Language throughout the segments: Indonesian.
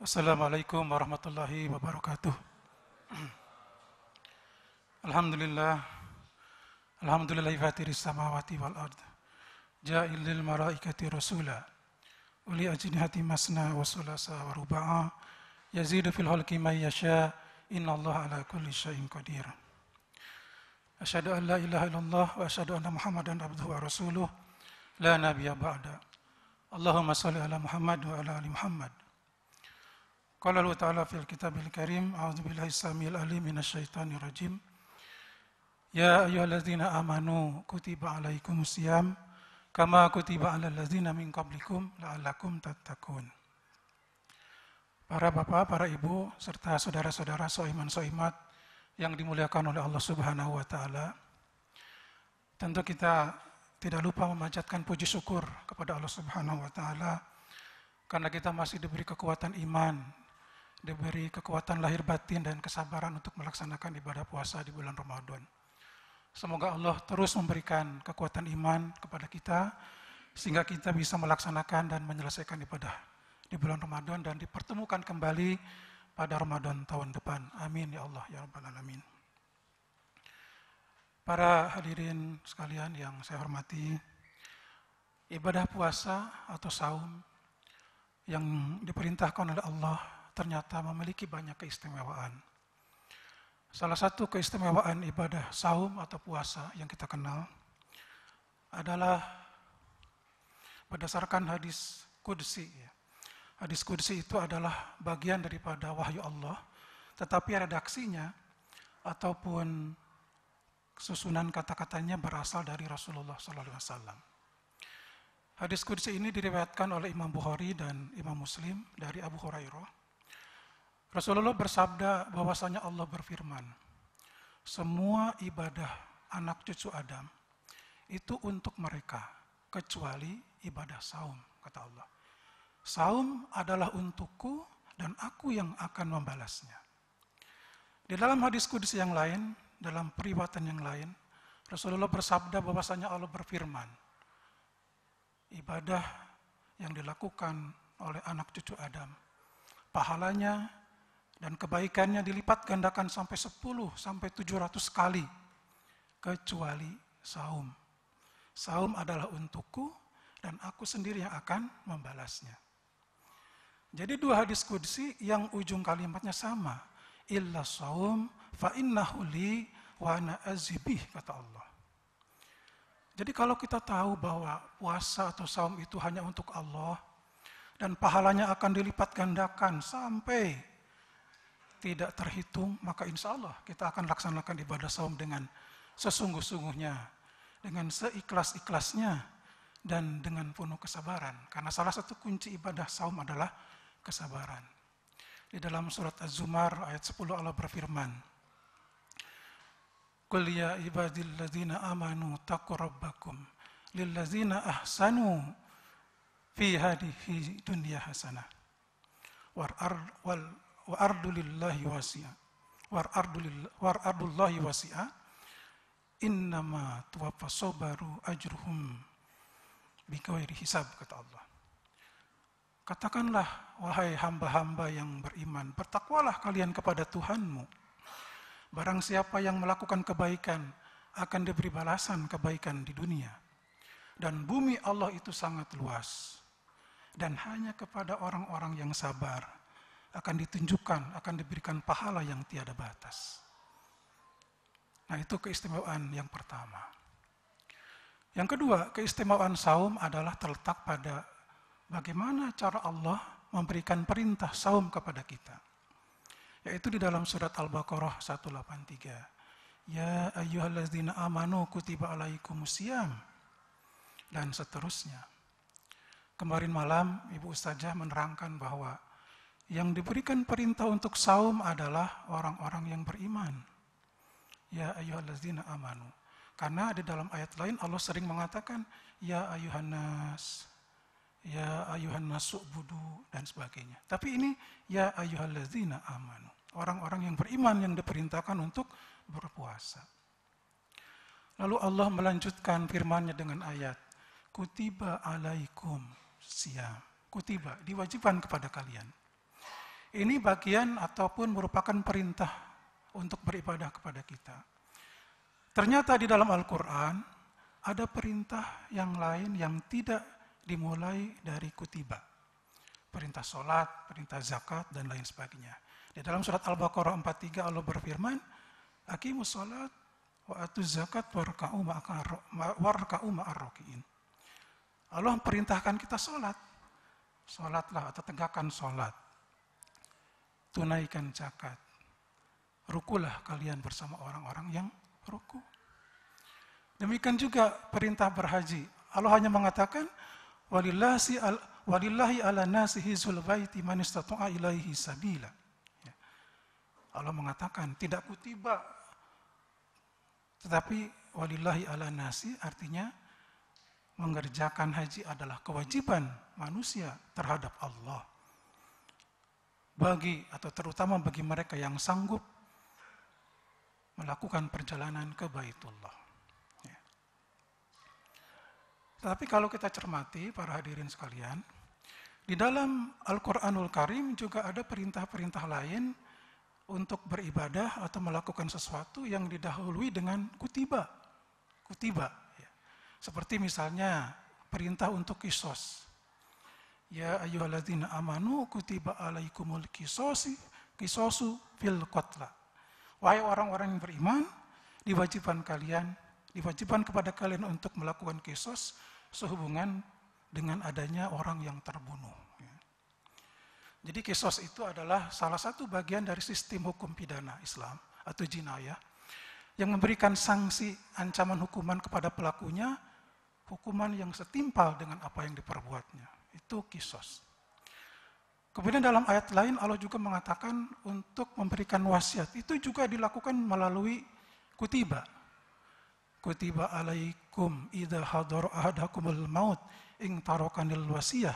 Assalamualaikum warahmatullahi wabarakatuh. Alhamdulillah, alhamdulillahi fatiris samawati wal ard. Ja'ilil malaikati rasula. Uli ajnihati masna wa sulasa wa ruba'a. Yazidu fil khalqi may yasha. Innallaha ala kulli syai'in qadir. Asyhadu an la ilaha illallah wa asyhadu anna Muhammadan abduhu wa rasuluh. La nabiyya ba'da. Allahumma shalli ala Muhammad wa ala ali Muhammad. Qala Allah Ta'ala fil kitabil karim, a'udzu billahi samil alim minasyaitonir rajim. Ya ayyuhalladzina amanu kutiba alaikumus syiyam kama kutiba alal ladzina min qablikum la'allakum tattaqun. Para bapak, para ibu, serta saudara-saudara soiman soimat yang dimuliakan oleh Allah Subhanahu wa taala. Tentu kita tidak lupa memanjatkan puji syukur kepada Allah Subhanahu wa taala karena kita masih diberi kekuatan iman, diberi kekuatan lahir batin dan kesabaran untuk melaksanakan ibadah puasa di bulan Ramadan. Semoga Allah terus memberikan kekuatan iman kepada kita sehingga kita bisa melaksanakan dan menyelesaikan ibadah di bulan Ramadan dan dipertemukan kembali pada Ramadan tahun depan. Amin ya Allah ya Rabbal Alamin. Para hadirin sekalian yang saya hormati, ibadah puasa atau saum yang diperintahkan oleh Allah ternyata memiliki banyak keistimewaan. Salah satu keistimewaan ibadah saum atau puasa yang kita kenal adalah berdasarkan hadis qudsi. Hadis qudsi itu adalah bagian daripada wahyu Allah, tetapi redaksinya ataupun susunan kata-katanya berasal dari Rasulullah SAW. Hadis qudsi ini diriwayatkan oleh Imam Bukhari dan Imam Muslim dari Abu Hurairah. Rasulullah bersabda bahwasanya Allah berfirman, semua ibadah anak cucu Adam itu untuk mereka, kecuali ibadah saum, kata Allah. Saum adalah untukku dan aku yang akan membalasnya. Di dalam hadis qudsi yang lain, dalam periwayatan yang lain, Rasulullah bersabda bahwasanya Allah berfirman, ibadah yang dilakukan oleh anak cucu Adam, pahalanya dan kebaikannya dilipat gandakan sampai 10 sampai 700 kali kecuali saum. Saum adalah untukku dan aku sendiri yang akan membalasnya. Jadi dua hadis qudsi yang ujung kalimatnya sama. Illa saum fa innahu li wa ana azibih, kata Allah. Jadi kalau kita tahu bahwa puasa atau saum itu hanya untuk Allah dan pahalanya akan dilipat gandakan sampai tidak terhitung, maka insya Allah kita akan laksanakan ibadah saum dengan sesungguh-sungguhnya, dengan seikhlas-ikhlasnya, dan dengan penuh kesabaran. Karena salah satu kunci ibadah saum adalah kesabaran. Di dalam surat Az-Zumar ayat 10 Allah berfirman, Qul ya ibadilladzina amanu taqu rabbakum lilladzina ahsanu fi hadhihi dunya hasanah wa ardulillahi wasi'a war ardullahi wasi'a innama tuwaffas sabaru ajruhum bighairi hisab, kata Allah. Katakanlah wahai hamba-hamba yang beriman, bertakwalah kalian kepada Tuhanmu. Barang siapa yang melakukan kebaikan akan diberi balasan kebaikan di dunia, dan bumi Allah itu sangat luas, dan hanya kepada orang-orang yang sabar akan ditunjukkan, akan diberikan pahala yang tiada batas. Nah, itu keistimewaan yang pertama. Yang kedua, keistimewaan saum adalah terletak pada bagaimana cara Allah memberikan perintah saum kepada kita. Yaitu di dalam surat Al-Baqarah 183. Ya ayyuhalladzina amanu kutiba alaikumus syiyam. Dan seterusnya. Kemarin malam Ibu Ustazah menerangkan bahwa yang diberikan perintah untuk saum adalah orang-orang yang beriman. Ya ayyuhalladzina amanu. Karena di dalam ayat lain Allah sering mengatakan ya ayyuhannas, ya ayyuhannas su'budu dan sebagainya. Tapi ini ya ayyuhalladzina amanu. Orang-orang yang beriman yang diperintahkan untuk berpuasa. Lalu Allah melanjutkan firman-Nya dengan ayat kutiba alaikum syiyam. Kutiba, diwajibkan kepada kalian. Ini bagian ataupun merupakan perintah untuk beribadah kepada kita. Ternyata di dalam Al-Quran ada perintah yang lain yang tidak dimulai dari kutiba. Perintah sholat, perintah zakat, dan lain sebagainya. Di dalam surat Al-Baqarah 43 Allah berfirman, Aqimus sholat wa atuz zakat warka'u ma'ar raki'in. Allah perintahkan kita sholat. Sholatlah atau tegakkan sholat. Tunaikan zakat. Rukulah kalian bersama orang-orang yang ruku. Demikian juga perintah berhaji. Allah hanya mengatakan, walillahi ala nasi hizul baiti man istata'a ilaihi sabila. Allah mengatakan, tidak kutiba, tetapi walillahi ala nasi artinya mengerjakan haji adalah kewajiban manusia terhadap Allah. Bagi atau terutama bagi mereka yang sanggup melakukan perjalanan ke Baitullah. Ya. Tapi kalau kita cermati, para hadirin sekalian, di dalam Al-Quranul Karim juga ada perintah-perintah lain untuk beribadah atau melakukan sesuatu yang didahului dengan kutiba. Kutiba. Ya. Seperti misalnya perintah untuk kisos. Ya ayyuhalladzina amanu kutiba alaikumul kisosu fil qatla. Wahai orang-orang yang beriman, diwajibkan kepada kalian untuk melakukan kisos sehubungan dengan adanya orang yang terbunuh. Ya. Jadi kisos itu adalah salah satu bagian dari sistem hukum pidana Islam atau jinayah yang memberikan sanksi ancaman hukuman kepada pelakunya, hukuman yang setimpal dengan apa yang diperbuatnya. Itu kisos. Kemudian dalam ayat lain Allah juga mengatakan untuk memberikan wasiat. Itu juga dilakukan melalui kutiba. Kutiba alaikum idza hadara ahadakumul maut in tarakanil wasiyah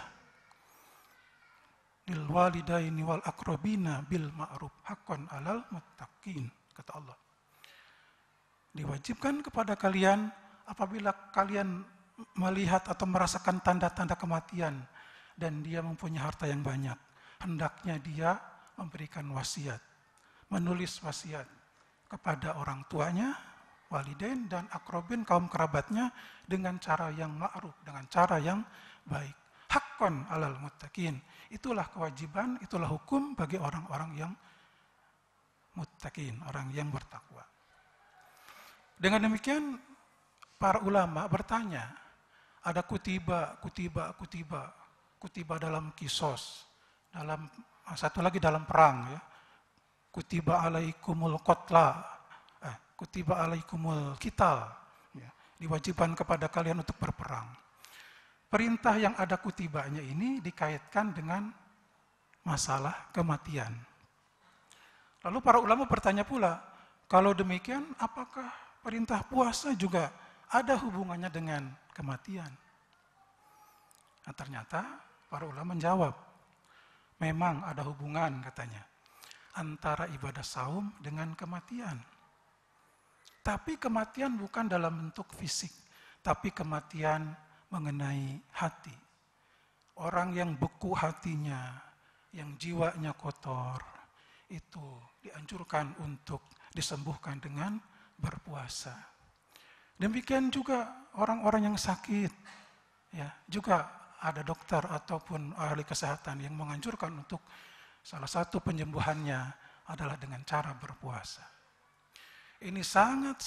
lil walidaini wal aqrabina bil ma'ruf haqqan 'alal muttaqin, kata Allah. Diwajibkan kepada kalian apabila kalian melihat atau merasakan tanda-tanda kematian dan dia mempunyai harta yang banyak, hendaknya dia memberikan wasiat, menulis wasiat kepada orang tuanya, walidain dan akrobin, kaum kerabatnya dengan cara yang ma'ruf, dengan cara yang baik. Haqqan 'alal muttaqin. Itulah kewajiban, itulah hukum bagi orang-orang yang muttaqin, orang yang bertakwa. Dengan demikian para ulama bertanya, ada kutiba dalam kisos, dalam satu lagi dalam perang, ya. Kutiba alaikumul qatla, kutiba alaikumul qital, ya. Diwajibkan kepada kalian untuk berperang. Perintah yang ada kutibanya ini dikaitkan dengan masalah kematian. Lalu para ulama bertanya pula, kalau demikian apakah perintah puasa juga ada hubungannya dengan kematian? Nah, ternyata para ulama menjawab, memang ada hubungan katanya antara ibadah saum dengan kematian. Tapi kematian bukan dalam bentuk fisik, tapi kematian mengenai hati. Orang yang beku hatinya, yang jiwanya kotor, itu dianjurkan untuk disembuhkan dengan berpuasa. Demikian juga orang-orang yang sakit, ya, juga ada dokter ataupun ahli kesehatan yang menganjurkan untuk salah satu penyembuhannya adalah dengan cara berpuasa. Ini sangat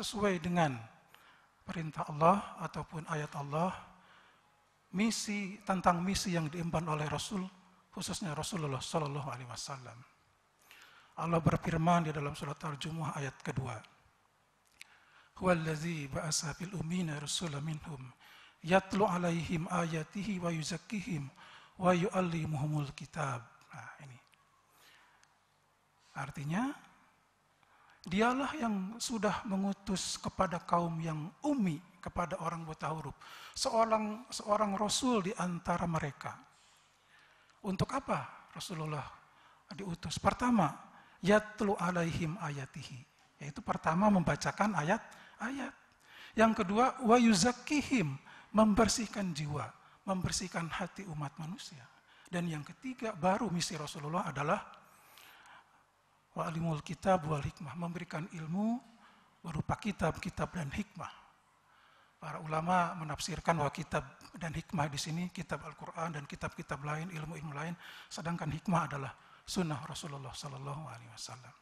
sesuai dengan perintah Allah ataupun ayat Allah, tentang misi yang diemban oleh Rasul, khususnya Rasulullah Sallallahu Alaihi Wasallam. Allah berfirman di dalam surat Al-Jumu'ah ayat kedua, Huwallazi ba'asa fil ummina rasulan minhum yatlu alaihim ayatihi wa yuzakkihim wa yu'allimuhumul kitab. Nah, ini. Artinya, dialah yang sudah mengutus kepada kaum yang ummi, kepada orang buta huruf, seorang rasul di antara mereka. Untuk apa Rasulullah diutus? Pertama, yatlu alaihim ayatihi, yaitu pertama membacakan ayat-ayat. Yang kedua, wa yuzakkihim, membersihkan jiwa, membersihkan hati umat manusia Dan yang ketiga, baru misi Rasulullah adalah wa'alimul kitab wal hikmah, memberikan ilmu berupa kitab-kitab dan hikmah. Para ulama menafsirkan bahwa kitab dan hikmah di sini kitab Al-Quran dan kitab-kitab lain, ilmu-ilmu lain, sedangkan hikmah adalah sunnah Rasulullah Sallallahu Alaihi Wasallam.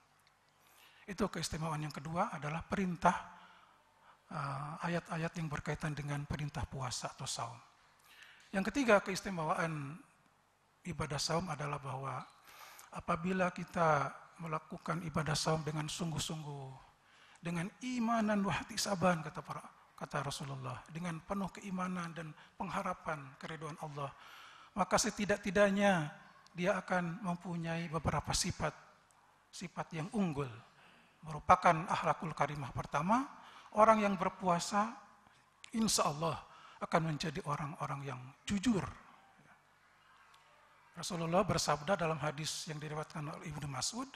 Itu keistimewaan yang kedua adalah perintah ayat-ayat yang berkaitan dengan perintah puasa atau saum. Yang ketiga keistimewaan ibadah saum adalah bahwa apabila kita melakukan ibadah saum dengan sungguh-sungguh, dengan imanan wa ihtisaban kata Rasulullah, dengan penuh keimanan dan pengharapan keridhaan Allah, maka setidak-tidaknya dia akan mempunyai beberapa sifat yang unggul, merupakan akhlakul karimah. Pertama, orang yang berpuasa insya Allah akan menjadi orang-orang yang jujur. Rasulullah bersabda dalam hadis yang diriwayatkan oleh Ibnu Mas'ud,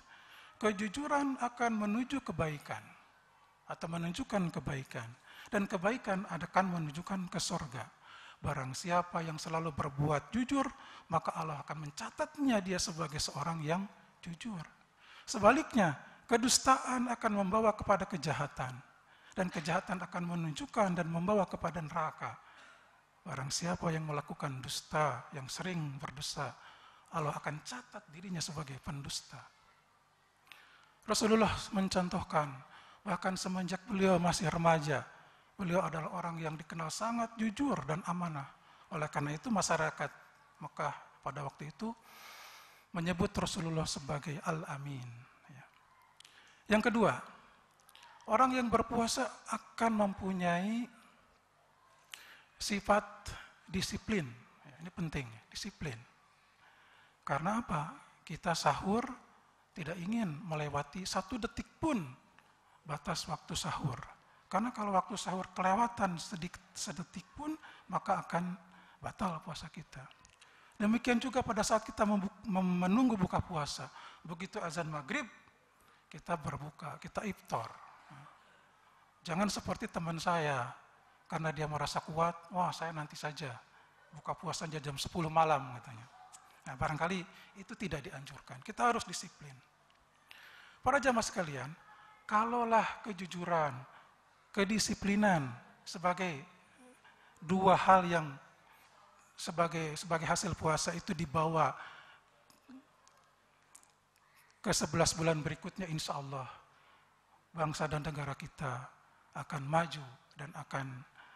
kejujuran akan menuju kebaikan atau menunjukkan kebaikan, dan kebaikan akan menunjukkan ke surga. Barang siapa yang selalu berbuat jujur, maka Allah akan mencatatnya dia sebagai seorang yang jujur. Sebaliknya, kedustaan akan membawa kepada kejahatan, dan kejahatan akan menunjukkan dan membawa kepada neraka. Barang siapa yang melakukan dusta, yang sering berdusta, Allah akan catat dirinya sebagai pendusta. Rasulullah mencontohkan, bahkan semenjak beliau masih remaja, beliau adalah orang yang dikenal sangat jujur dan amanah. Oleh karena itu masyarakat Mekah pada waktu itu menyebut Rasulullah sebagai Al-Amin. Yang kedua, orang yang berpuasa akan mempunyai sifat disiplin. Ini penting, disiplin. Karena apa? Kita sahur tidak ingin melewati 1 detik pun batas waktu sahur. Karena kalau waktu sahur kelewatan sedetik pun, maka akan batal puasa kita. Demikian juga pada saat kita menunggu buka puasa. Begitu azan maghrib, kita berbuka, kita iftar. Jangan seperti teman saya, karena dia merasa kuat, wah saya nanti saja buka puasanya jam 10 malam katanya. Nah, barangkali itu tidak dianjurkan. Kita harus disiplin. Para jamaah sekalian, kalaulah kejujuran, kedisiplinan sebagai dua hal yang sebagai hasil puasa itu dibawa ke 11 bulan berikutnya, insya Allah bangsa dan negara kita akan maju dan akan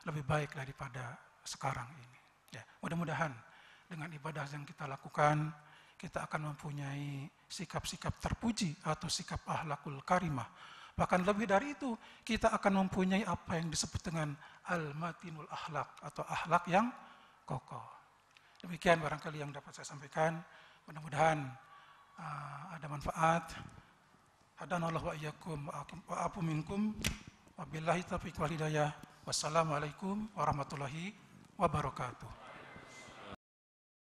lebih baik daripada sekarang ini. Ya, mudah-mudahan dengan ibadah yang kita lakukan, kita akan mempunyai sikap-sikap terpuji atau sikap akhlakul karimah. Bahkan lebih dari itu, kita akan mempunyai apa yang disebut dengan al-matinul akhlak atau akhlak yang kokoh. Demikian barangkali yang dapat saya sampaikan. Mudah-mudahan ada manfaat. Hadanallahu wa iyyakum wa afu minkum. Wabillahi taufiq wal hidayah. Wassalamualaikum warahmatullahi wabarakatuh.